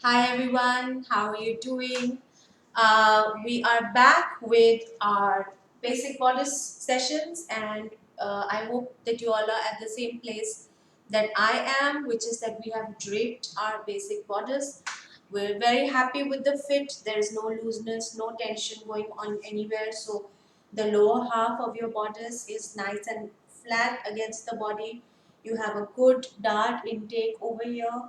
Hi everyone, how are you doing? We are back with our basic bodice sessions, and I hope that you all are at the same place that I am, which is that we have draped our basic bodice. We're very happy with the fit. There is no looseness, no tension going on anywhere. So the lower half of your bodice is nice and flat against the body. You have a good dart intake over here.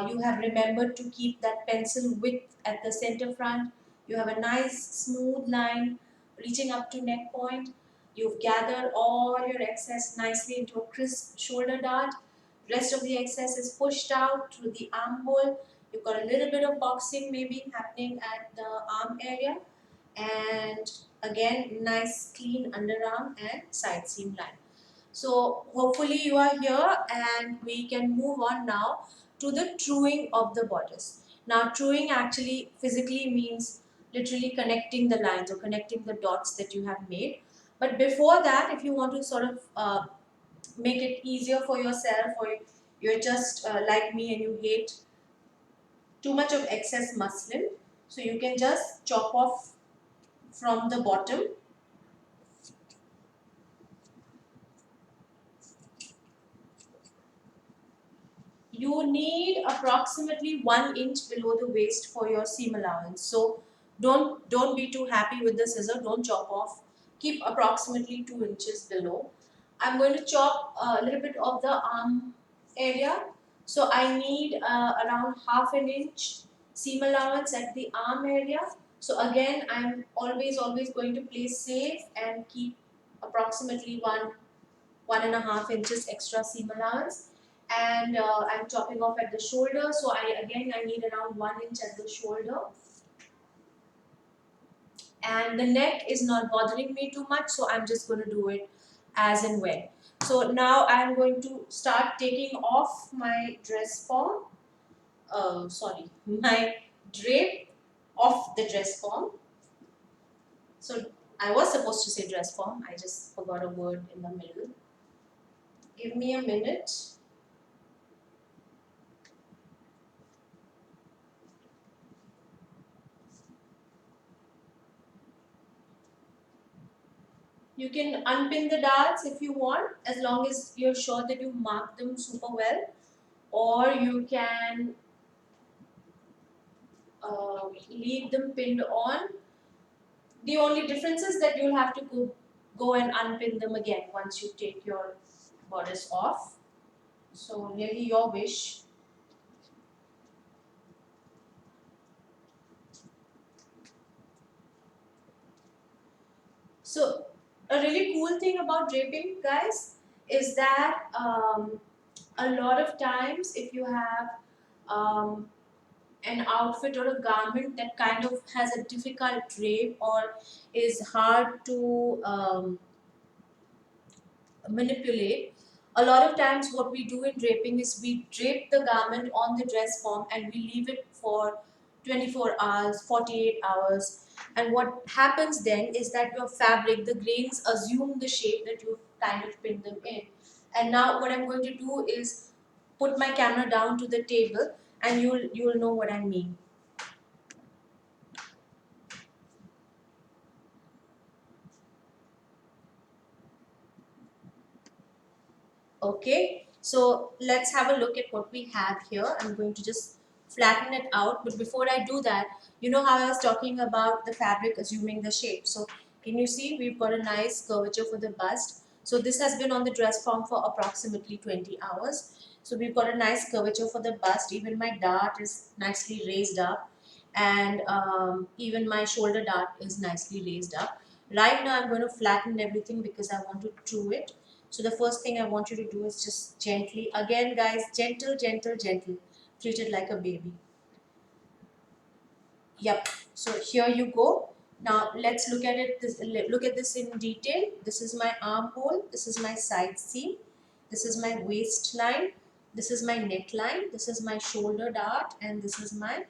You have remembered to keep that pencil width at the center front. You have a nice smooth line reaching up to neck point. You've gathered all your excess nicely into a crisp shoulder dart. Rest of the excess is pushed out through the armhole. You've got a little bit of boxing maybe happening at the arm area. And again, nice clean underarm and side seam line. So hopefully you are here and we can move on now to the truing of the bodice. Now truing actually physically means literally connecting the lines or connecting the dots that you have made. But before that, if you want to sort of make it easier for yourself, or you're just like me and you hate too much of excess muslin, so you can just chop off from the bottom. You need approximately 1 inch below the waist for your seam allowance. So don't be too happy with the scissor. Don't chop off. Keep approximately 2 inches below. I'm going to chop a little bit of the arm area. So I need around half an inch seam allowance at the arm area. So again, I'm always going to play safe and keep approximately 1.5 inches extra seam allowance. And I'm chopping off at the shoulder, so I need around 1 inch at the shoulder. And the neck is not bothering me too much, so I'm just going to do it as and when. So now I'm going to start taking off my dress form. Sorry, my drape off the dress form. So I was supposed to say dress form, I just forgot a word in the middle. Give me a minute. You can unpin the darts if you want, as long as you're sure that you mark them super well. Or you can leave them pinned on. The only difference is that you'll have to go and unpin them again once you take your bodice off. So really your wish. So a really cool thing about draping, guys, is that a lot of times if you have an outfit or a garment that kind of has a difficult drape or is hard to manipulate, a lot of times what we do in draping is we drape the garment on the dress form and we leave it for 24 hours, 48 hours. And what happens then is that your fabric, the grains assume the shape that you've kind of pinned them in. And now what I'm going to do is put my camera down to the table and you'll know what I mean. Okay, so let's have a look at what we have here. I'm going to just flatten it out, but before I do that, you know how I was talking about the fabric assuming the shape. So can you see we've got a nice curvature for the bust. So this has been on the dress form for approximately 20 hours. So we've got a nice curvature for the bust. Even my dart is nicely raised up, and even my shoulder dart is nicely raised up. Right now I'm going to flatten everything because I want to true it. So the first thing I want you to do is just gently, again guys, gentle, gentle, gentle. Treat it like a baby. Yep. So here you go. Now let's look at it. Look at this in detail. This is my armhole. This is my side seam. This is my waistline. This is my neckline. This is my shoulder dart, and this is my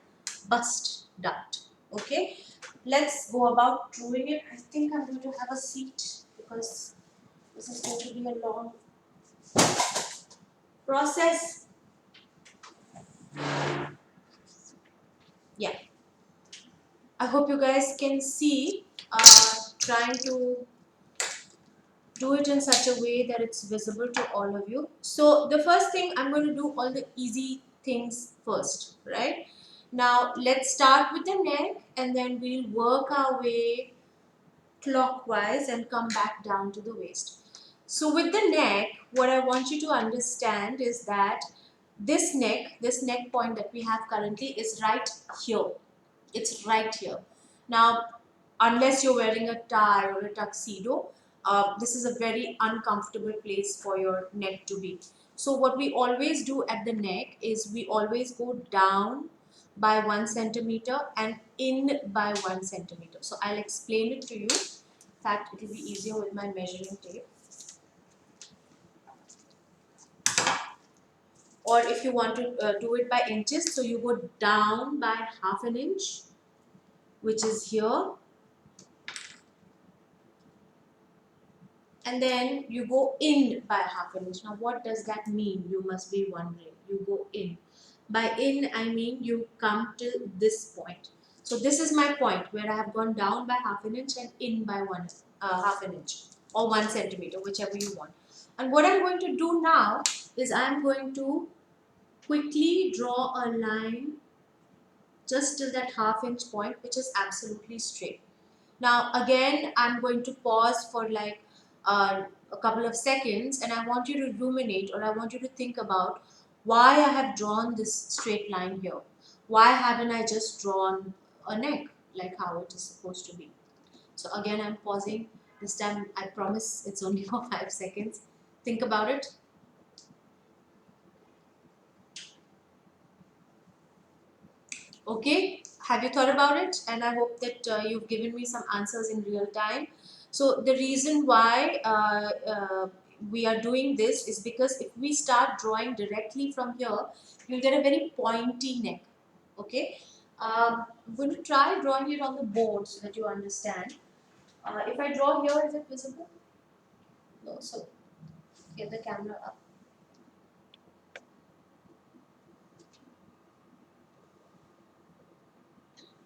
bust dart. Okay. Let's go about truing it. I think I'm going to have a seat because this is going to be a long process. Yeah, I hope you guys can see. Trying to do it in such a way that it's visible to all of you. So the first thing, I'm going to do all the easy things first, right? Now let's start with the neck and then we'll work our way clockwise and come back down to the waist. So with the neck, what I want you to understand is that this neck point that we have currently is right here. It's right here. Now, unless you're wearing a tie or a tuxedo, this is a very uncomfortable place for your neck to be. So what we always do at the neck is we always go down by 1 centimeter and in by 1 centimeter. So I'll explain it to you. In fact, it will be easier with my measuring tape. Or if you want to do it by inches, so you go down by half an inch, which is here, and then you go in by half an inch. Now what does that mean? You must be wondering. You go in. By in I mean you come till this point. So this is my point where I have gone down by half an inch and in by half an inch or 1 centimeter, whichever you want. And what I'm going to do now is I'm going to quickly draw a line just till that half inch point, which is absolutely straight. Now again, I'm going to pause for like a couple of seconds and I want you to ruminate, or I want you to think about why I have drawn this straight line here. Why haven't I just drawn a neck like how it is supposed to be? So again, I'm pausing. This time I promise it's only for 5 seconds. Think about it. Okay, have you thought about it? And I hope that you've given me some answers in real time. So the reason why we are doing this is because if we start drawing directly from here, you'll get a very pointy neck. Okay, I'm going to try drawing it on the board so that you understand. If I draw here, is it visible? No, so get the camera up.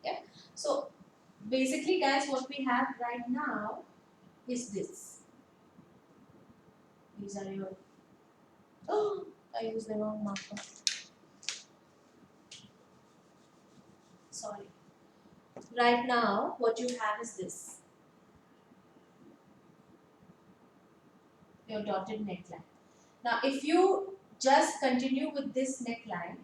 Yeah, so basically guys, what we have right now is this. These are your, oh, I used the wrong marker. Sorry. Right now, what you have is this, your dotted neckline. Now, if you just continue with this neckline,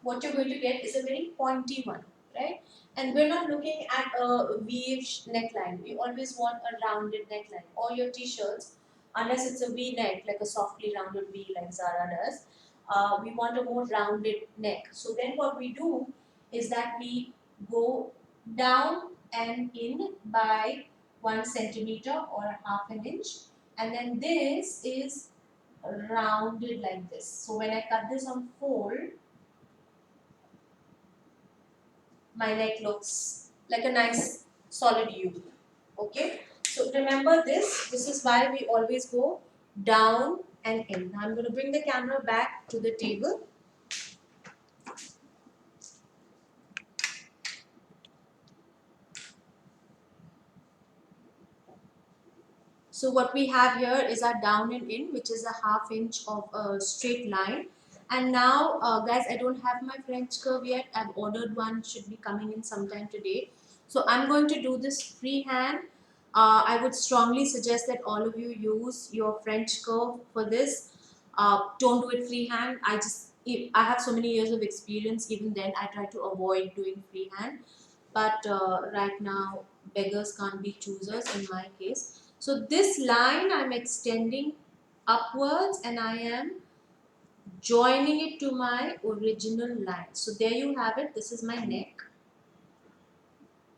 what you're going to get is a very pointy one, right? And we're not looking at a V-ish neckline. We always want a rounded neckline. All your t-shirts, unless it's a V-neck, like a softly rounded V like Zara does, we want a more rounded neck. So then what we do is that we go down and in by 1 centimeter or half an inch, and then this is rounded like this. So when I cut this on fold, my neck looks like a nice solid U. Okay, so remember this. This is why we always go down and in. Now I'm going to bring the camera back to the table. So what we have here is our down and in, which is a half inch of a straight line. And now, guys, I don't have my French curve yet. I've ordered one, should be coming in sometime today. So I'm going to do this freehand. I would strongly suggest that all of you use your French curve for this. Don't do it freehand. I have so many years of experience. Even then, I try to avoid doing freehand. But right now, beggars can't be choosers in my case. So this line I'm extending upwards and I am joining it to my original line. So there you have it. This is my neck.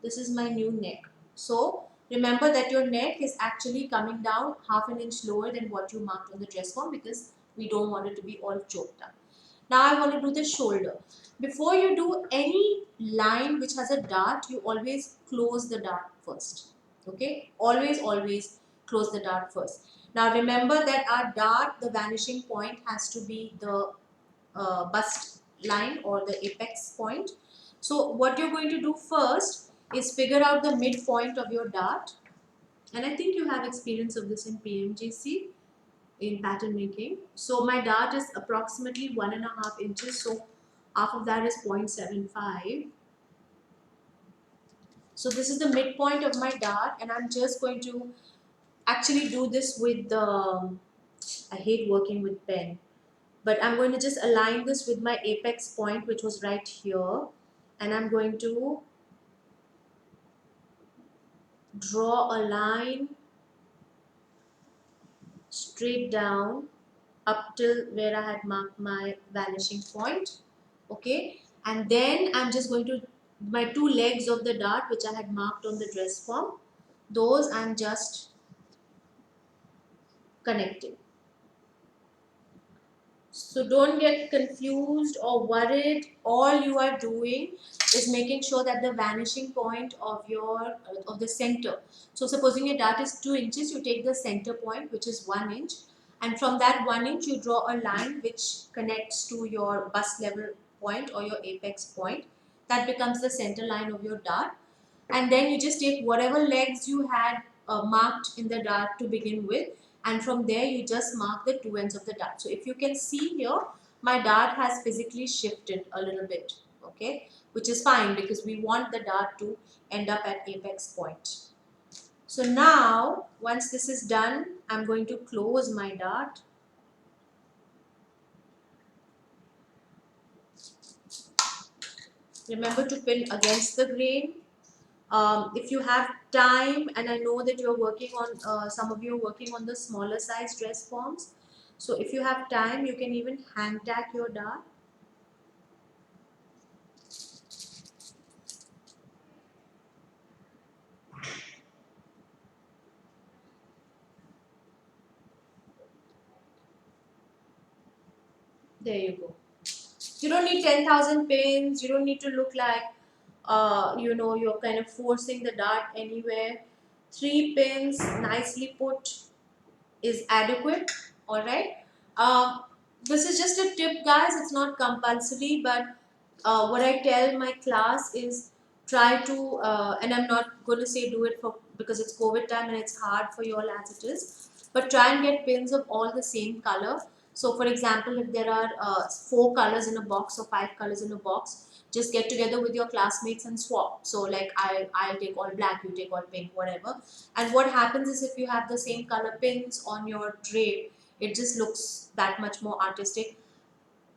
This is my new neck. So remember that your neck is actually coming down half an inch lower than what you marked on the dress form, because we don't want it to be all choked up. Now I want to do the shoulder. Before you do any line which has a dart, you always close the dart first. Okay? Always close the dart first. Now remember that our dart, the vanishing point, has to be the bust line or the apex point. So what you're going to do first is figure out the midpoint of your dart. And I think you have experience of this in PMGC, in pattern making. So my dart is approximately 1.5 inches. So half of that is 0.75. So this is the midpoint of my dart, and I'm just going to actually do this with the, I hate working with pen, but I'm going to just align this with my apex point, which was right here, and I'm going to draw a line straight down up till where I had marked my vanishing point. Okay, and then I'm just going to, my two legs of the dart which I had marked on the dress form, those I'm just connecting. So don't get confused or worried. All you are doing is making sure that the vanishing point of your of the center. So supposing your dart is 2 inches, you take the center point, which is 1 inch, and from that 1 inch you draw a line which connects to your bust level point or your apex point. That becomes the center line of your dart, and then you just take whatever legs you had marked in the dart to begin with, and from there you just mark the two ends of the dart. So if you can see here, my dart has physically shifted a little bit, okay, which is fine because we want the dart to end up at apex point. So now once this is done, I'm going to close my dart. Remember to pin against the grain. If you have time, and I know that you're working on, some of you are working on the smaller size dress forms, so if you have time, you can even hand tack your dart. There you go. You don't need 10,000 pins. You don't need to look like, you're kind of forcing the dart anywhere. 3 pins nicely put is adequate. All right. This is just a tip, guys. It's not compulsory, but what I tell my class is try to, and I'm not going to say do it for because it's COVID time and it's hard for you all as it is, but try and get pins of all the same color. So, for example, if there are 4 colors in a box or 5 colors in a box, just get together with your classmates and swap. So, like I'll take all black, you take all pink, whatever. And what happens is if you have the same color pins on your drape, it just looks that much more artistic.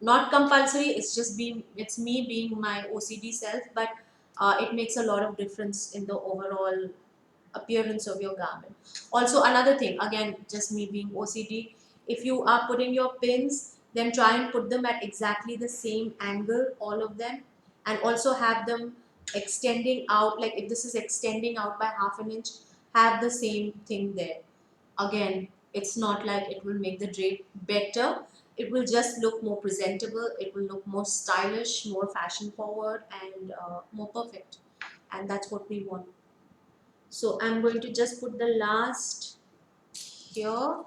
Not compulsory, it's me being my OCD self, but it makes a lot of difference in the overall appearance of your garment. Also, another thing, again, just me being OCD, if you are putting your pins, then try and put them at exactly the same angle, all of them, and also have them extending out. Like if this is extending out by half an inch, have the same thing there. Again, it's not like it will make the drape better, it will just look more presentable, it will look more stylish, more fashion forward, and more perfect, and that's what we want. So I'm going to just put the last here,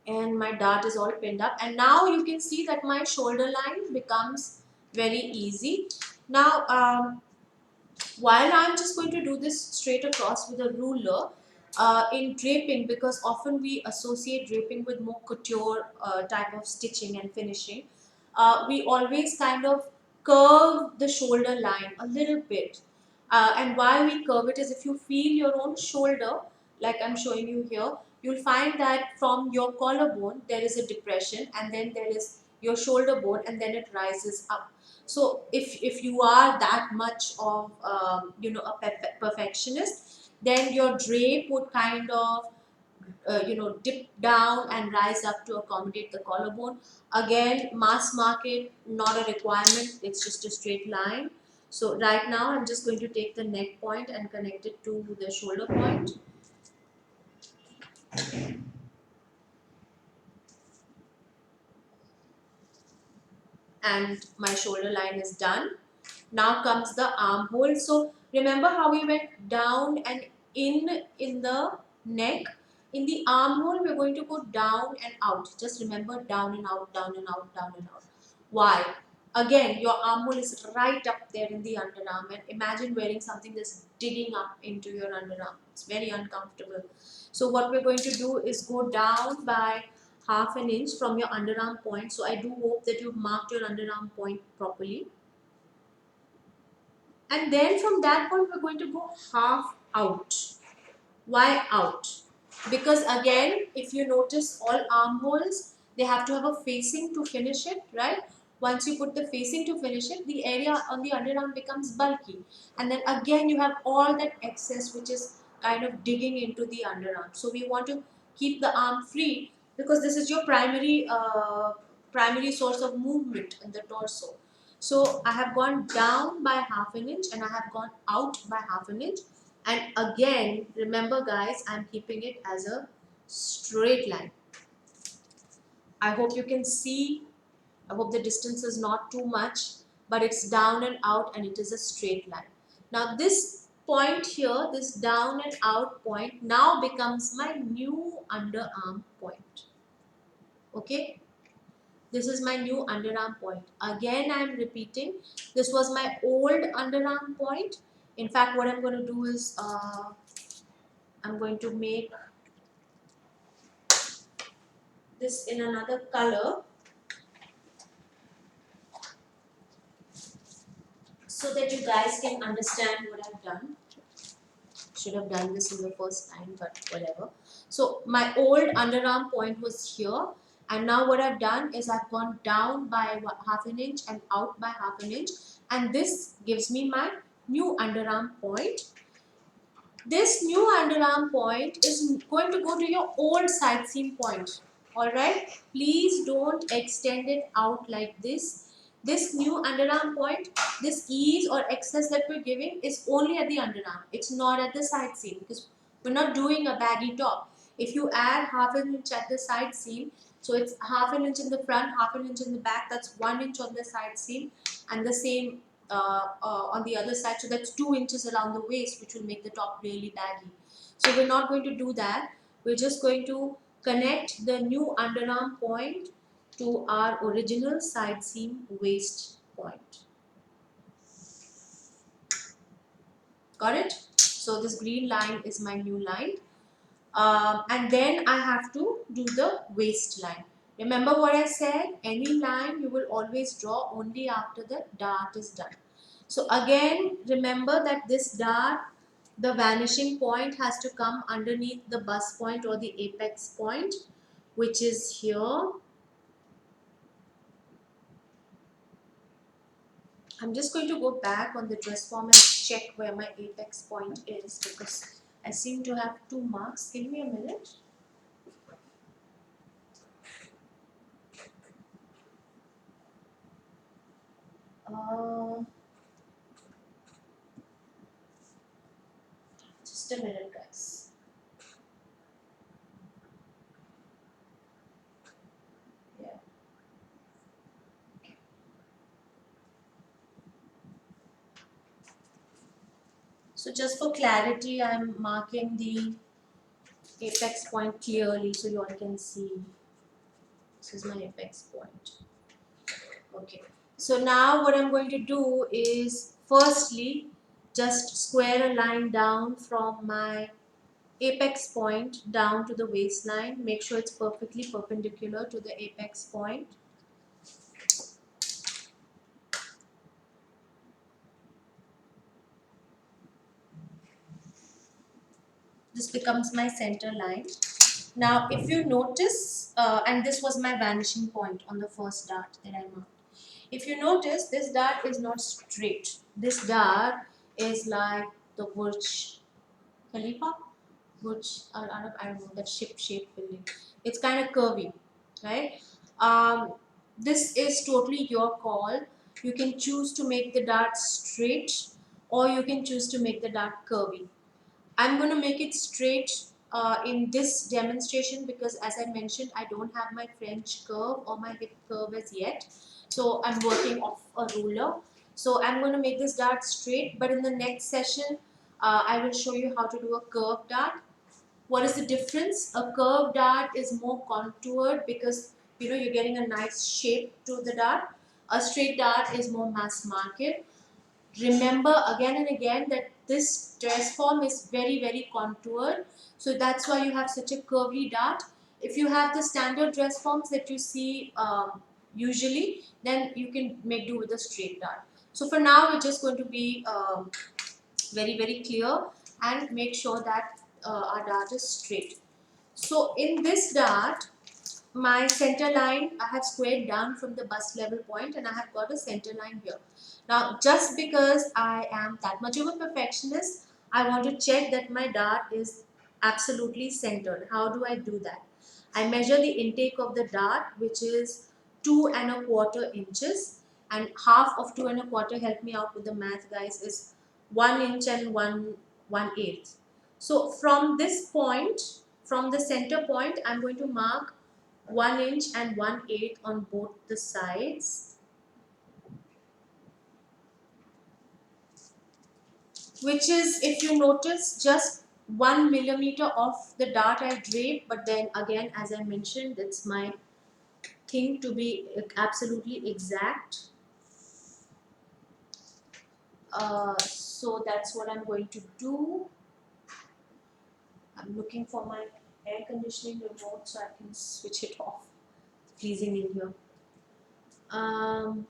and my dart is all pinned up, and now you can see that my shoulder line becomes very easy. Now while I'm just going to do this straight across with a ruler, in draping, because often we associate draping with more couture type of stitching and finishing, we always kind of curve the shoulder line a little bit. And why we curve it is if you feel your own shoulder, like I'm showing you here, you'll find that from your collarbone there is a depression, and then there is your shoulder bone, and then it rises up. So if you are that much of a perfectionist, then your drape would kind of dip down and rise up to accommodate the collarbone. Again, mass market, not a requirement, it's just a straight line. So right now I'm just going to take the neck point and connect it to the shoulder point. And my shoulder line is done. Now comes the armhole. So remember how we went down and in the neck. In the armhole, we're going to go down and out. Just remember, down and out, down and out, down and out. Why? Again, your armhole is right up there in the underarm, and imagine wearing something that's digging up into your underarm. It's very uncomfortable. So what we're going to do is go down by half an inch from your underarm point. So I do hope that you've marked your underarm point properly. And then from that point, we're going to go half out. Why out? Because again, if you notice, all armholes, they have to have a facing to finish it, right? Once you put the facing to finish it, the area on the underarm becomes bulky. And then again, you have all that excess which is kind of digging into the underarm. So we want to keep the arm free because this is your primary source of movement in the torso. So I have gone down by half an inch and I have gone out by half an inch. And again, remember guys, I'm keeping it as a straight line. I hope you can see. I hope the distance is not too much, but it's down and out and it is a straight line. Now this point here, this down and out point now becomes my new underarm point. Okay? This is my new underarm point. Again, I'm repeating. This was my old underarm point. In fact, what I'm going to do is I'm going to make this in another color so that you guys can understand what I've done. Should have done this in the first time, but whatever. So my old underarm point was here, and now what I've done is I've gone down by half an inch and out by half an inch, and this gives me my new underarm point. This new underarm point is going to go to your old side seam point. Alright, please don't extend it out like this. This new underarm point, this ease or excess that we're giving is only at the underarm. It's not at the side seam because we're not doing a baggy top. If you add half an inch at the side seam, so it's half an inch in the front, half an inch in the back, that's 1 inch on the side seam, and the same on the other side. So that's 2 inches around the waist, which will make the top really baggy. So we're not going to do that. We're just going to connect the new underarm point to our original side seam waist point. Got it? So this green line is my new line. And then I have to do the waistline. Remember what I said? Any line you will always draw only after the dart is done. So again, remember that this dart, the vanishing point has to come underneath the bust point or the apex point, which is here. I'm just going to go back on the dress form and check where my apex point is because I seem to have 2 marks. Give me a minute. Just a minute, guys. Yeah. So just for clarity, I'm marking the apex point clearly so you all can see. This is my apex point. Okay. So now what I'm going to do is firstly just square a line down from my apex point down to the waistline. Make sure it's perfectly perpendicular to the apex point. This becomes my center line. Now if you notice, and this was my vanishing point on the first dart that I marked. If you notice, this dart is not straight. This dart is like the Burj Khalifa, I don't know, that ship-shaped building. It's kind of curvy, right? This is totally your call. You can choose to make the dart straight or you can choose to make the dart curvy. I'm going to make it straight in this demonstration because as I mentioned, I don't have my French curve or my hip curve as yet. So I'm working off a ruler. So I'm going to make this dart straight, but in the next session, I will show you how to do a curved dart. What is the difference? A curved dart is more contoured because you're getting a nice shape to the dart. A straight dart is more mass market. Remember again and again that this dress form is very very contoured, so that's why you have such a curvy dart. If you have the standard dress forms that you see usually, then you can make do with a straight dart. So for now we're just going to be very very clear and make sure that our dart is straight. So in this dart, my center line I have squared down from the bust level point and I have got a center line here. Now just because I am that much of a perfectionist, I want to check that my dart is absolutely centered. How do I do that? I measure the intake of the dart, which is 2¼ inches, and half of 2¼ help me out with the math guys is 1 inch and 1/8. So from this point, from the center point, I'm going to mark 1 inch and 1/8 on both the sides, which is, if you notice, just 1 millimeter off the dart I drape. But then again, as I mentioned, it's my thing to be absolutely exact. So that's what I'm going to do. I'm looking for my air conditioning remote so I can switch it off. Freezing in here. Um,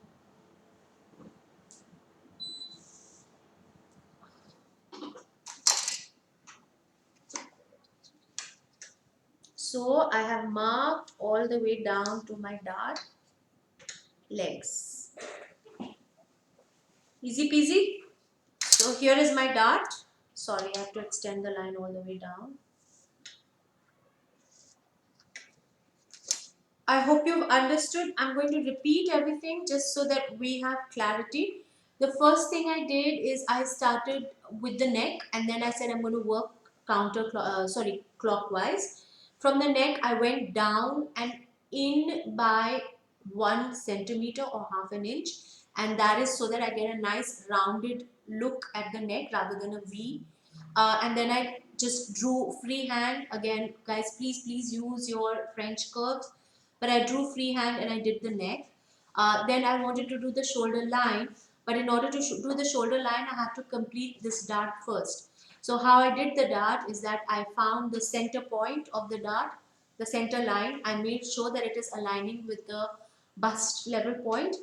so I have marked all the way down to my dart legs. Easy peasy. So here is my dart. Sorry, I have to extend the line all the way down. I hope you've understood. I'm going to repeat everything just so that we have clarity. The first thing I did is I started with the neck and then I said I'm going to work clockwise. From the neck I went down and in by 1 centimeter or half an inch, and that is so that I get a nice rounded look at the neck rather than a V. And then I just drew freehand. Again guys, please use your French curves, but I drew freehand and I did the neck. Then I wanted to do the shoulder line, but in order to do the shoulder line, I have to complete this dart first. So how I did the dart is that I found the center point of the dart, the center line. I made sure that it is aligning with the bust level point.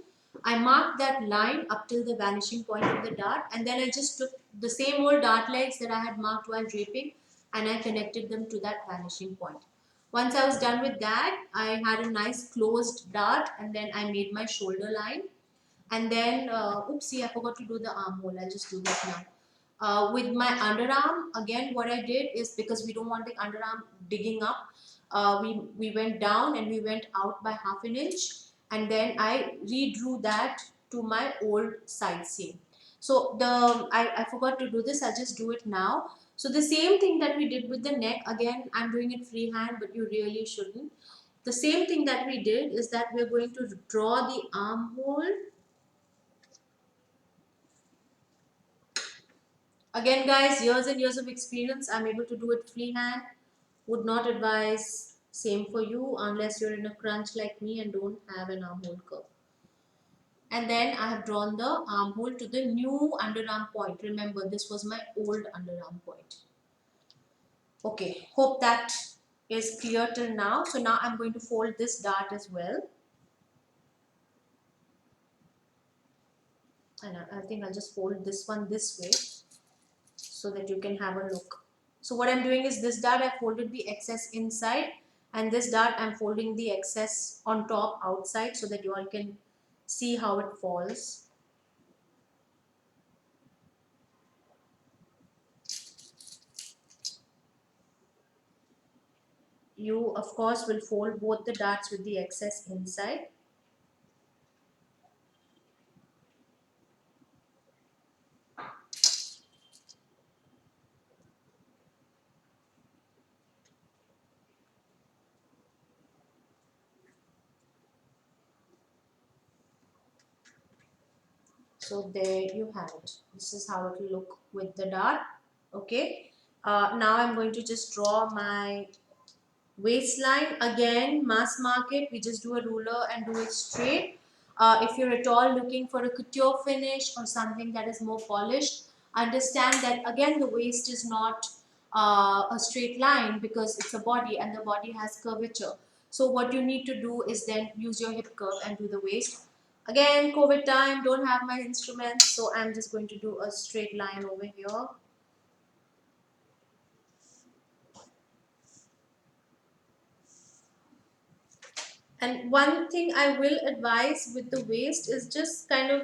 I marked that line up till the vanishing point of the dart, and then I just took the same old dart legs that I had marked while draping and I connected them to that vanishing point. Once I was done with that, I had a nice closed dart and then I made my shoulder line. And then, oopsie, I forgot to do the armhole. I'll just do that now. With my underarm, again, what I did is, because we don't want the underarm digging up, we went down and we went out by half an inch. And then I redrew that to my old side seam. So I forgot to do this. I'll just do it now. So the same thing that we did with the neck, again, I'm doing it freehand, but you really shouldn't. The same thing that we did is that we're going to draw the armhole. Again, guys, years and years of experience, I'm able to do it freehand. Would not advise same for you unless you're in a crunch like me and don't have an armhole curve. And then I have drawn the armhole to the new underarm point. Remember, this was my old underarm point. Okay, hope that is clear till now. So now I'm going to fold this dart as well. And I think I'll just fold this one this way so that you can have a look. So what I'm doing is, this dart I folded the excess inside, and this dart I'm folding the excess on top outside so that you all can see how it falls. You of course will fold both the darts with the excess inside. So there you have it. This is how it will look with the dart. Okay. Now I'm going to just draw my waistline. Again, mass market, we just do a ruler and do it straight. If you're at all looking for a couture finish or something that is more polished, understand that again the waist is not a straight line because it's a body and the body has curvature. So what you need to do is then use your hip curve and do the waist. Again, COVID time, don't have my instruments, so I'm just going to do a straight line over here. And one thing I will advise with the waist is just kind of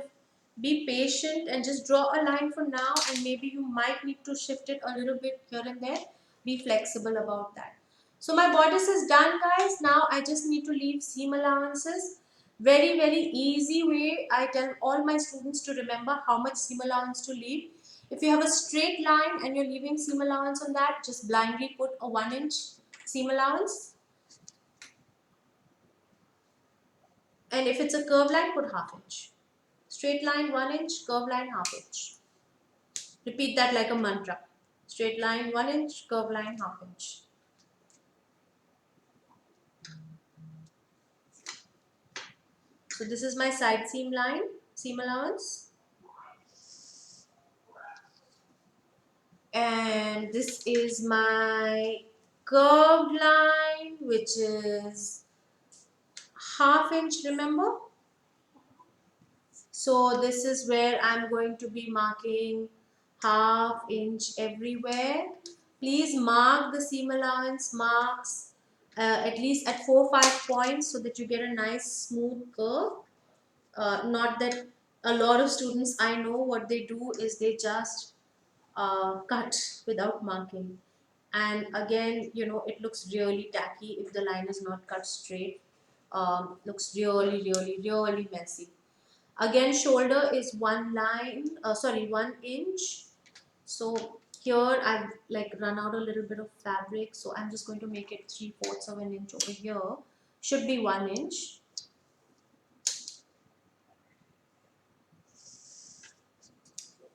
be patient and just draw a line for now, and maybe you might need to shift it a little bit here and there. Be flexible about that. So my bodice is done, guys. Now I just need to leave seam allowances. Very, very easy way. I tell all my students to remember how much seam allowance to leave. If you have a straight line and you're leaving seam allowance on that, just blindly put a 1 inch seam allowance. And if it's a curved line, put ½ inch. Straight line 1 inch, curved line ½ inch. Repeat that like a mantra. Straight line 1 inch, curved line ½ inch. So this is my side seam line, seam allowance. And this is my curved line, which is ½ inch, remember? So this is where I'm going to be marking ½ inch everywhere. Please mark the seam allowance marks at least at 4-5 points so that you get a nice smooth curve. Not that a lot of students I know what they do is they just cut without marking. And again, you know, it looks really tacky if the line is not cut straight. Looks really, really, really messy. Again, shoulder is 1 inch. So here I've like run out a little bit of fabric, so I'm just going to make it 3/4 of an inch over here. Should be 1 inch.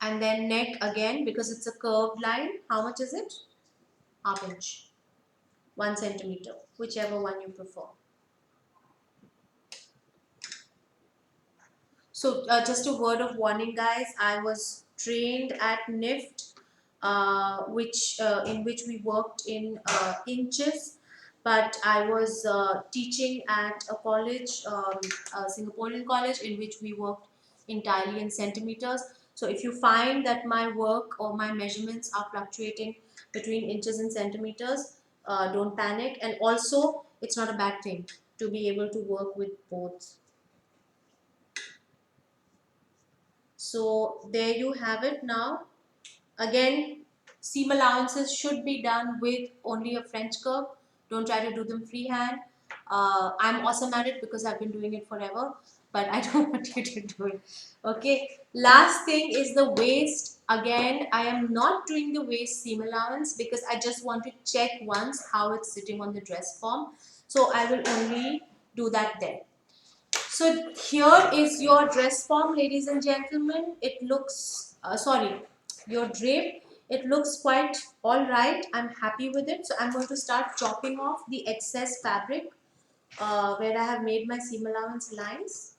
And then neck again, because it's a curved line, how much is it? ½ inch, 1 centimeter, whichever one you prefer. So just a word of warning, guys. I was trained at NIFT, in which we worked in inches, but I was teaching at a college, a Singaporean college, in which we worked entirely in centimeters. So if you find that my work or my measurements are fluctuating between inches and centimeters, don't panic. And also, it's not a bad thing to be able to work with both. So there you have it now. Again, seam allowances should be done with only a French curve. Don't try to do them freehand. I'm awesome at it because I've been doing it forever, but I don't want you to do it. Okay, last thing is the waist. Again, I am not doing the waist seam allowance because I just want to check once how it's sitting on the dress form. So I will only do that then. So here is your dress form, ladies and gentlemen. It looks, your drape. It looks quite all right. I'm happy with it. So I'm going to start chopping off the excess fabric where I have made my seam allowance lines.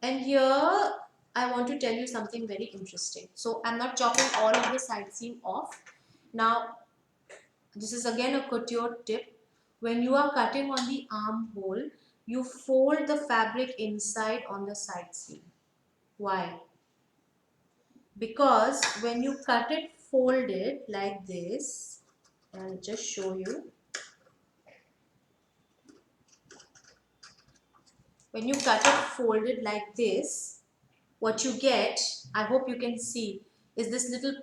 And here I want to tell you something very interesting. So I'm not chopping all of the side seam off. Now, this is again a couture tip. When you are cutting on the armhole, you fold the fabric inside on the side seam. Why? Because when you cut it folded like this, I'll just show you. When you cut it folded like this, what you get, I hope you can see, is this little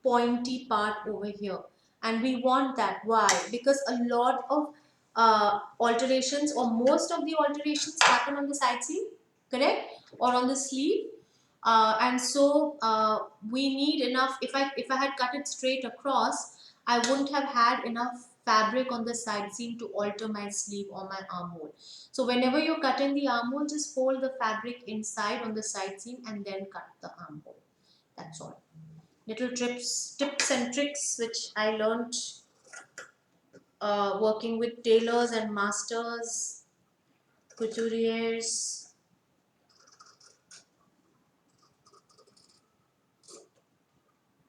pointy part over here. And we want that. Why? Because a lot of alterations or most of the alterations happen on the side seam, correct? Or on the sleeve. And so we need enough. If I had cut it straight across, I wouldn't have had enough fabric on the side seam to alter my sleeve or my armhole. So whenever you're cutting the armhole, just fold the fabric inside on the side seam and then cut the armhole. That's all. little tips and tricks which I learned working with tailors and masters, couturiers.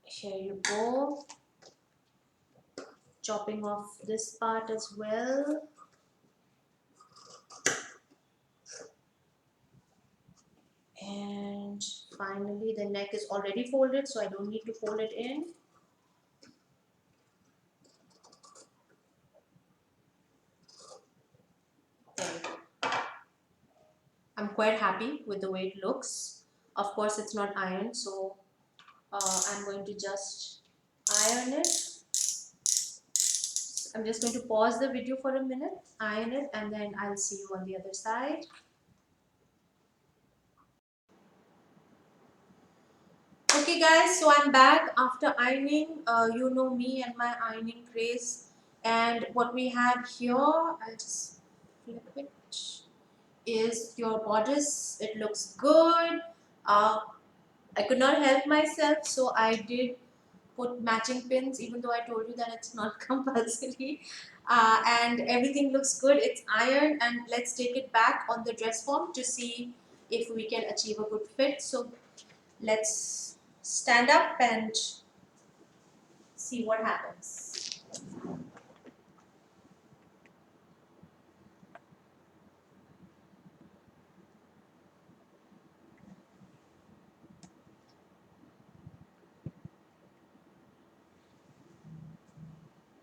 Here you go. Chopping off this part as well. And finally the neck is already folded, so I don't need to fold it in. There we go. I'm quite happy with the way it looks. Of course it's not ironed, so I'm going to just iron it. I'm just going to pause the video for a minute, iron it, and then I'll see you on the other side. Okay guys, so I'm back after ironing. You know me and my ironing craze. And what we have here, I'll just flip it, is your bodice. It looks good. I could not help myself, so I did put matching pins, even though I told you that it's not compulsory. And everything looks good. It's ironed, and let's take it back on the dress form to see if we can achieve a good fit. So let's stand up and see what happens.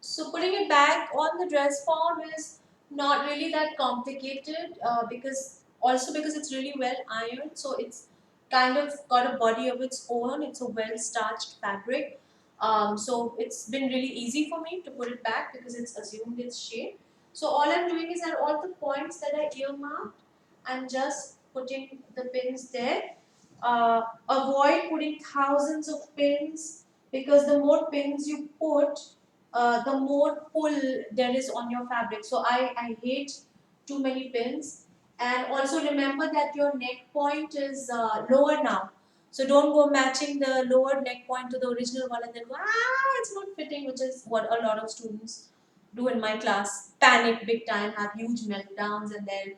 So putting it back on the dress form is not really that complicated because it's really well ironed, so it's kind of got a body of its own. It's a well starched fabric, so it's been really easy for me to put it back because it's assumed its shape. So all I'm doing is at all the points that I earmarked, I'm just putting the pins there. Avoid putting thousands of pins because the more pins you put, the more pull there is on your fabric. So I hate too many pins. And also remember that your neck point is lower now. So don't go matching the lower neck point to the original one and then go, it's not fitting, which is what a lot of students do in my class. Panic big time, have huge meltdowns, and then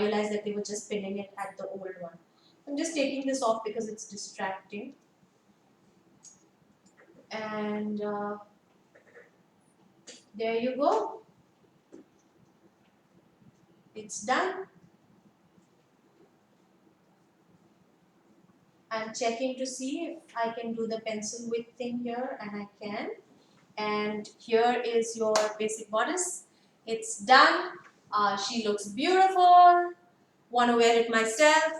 realize that they were just pinning it at the old one. I'm just taking this off because it's distracting. And there you go. It's done. I'm checking to see if I can do the pencil width thing here, and I can. And here is your basic bodice. It's done. She looks beautiful. Want to wear it myself,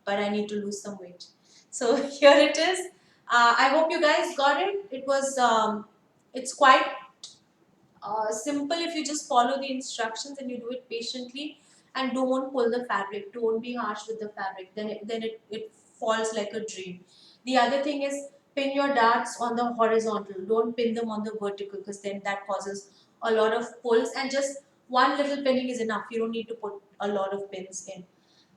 but I need to lose some weight. So here it is. I hope you guys got it. It's quite simple if you just follow the instructions and you do it patiently and don't pull the fabric. Don't be harsh with the fabric. Then it falls like a dream. The other thing is pin your darts on the horizontal. Don't pin them on the vertical because then that causes a lot of pulls, and just one little pinning is enough. You don't need to put a lot of pins in.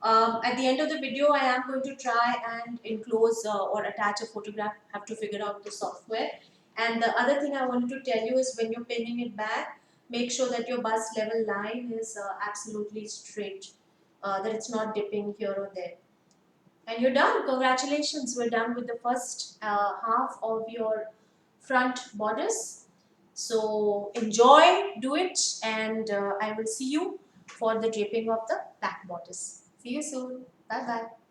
At the end of the video, I am going to try and enclose or attach a photograph. Have to figure out the software. And the other thing I wanted to tell you is when you're pinning it back, make sure that your bust level line is absolutely straight, that it's not dipping here or there. And you're done. Congratulations. We're done with the first half of your front bodice. So enjoy, do it, and I will see you for the draping of the back bodice. See you soon. Bye bye.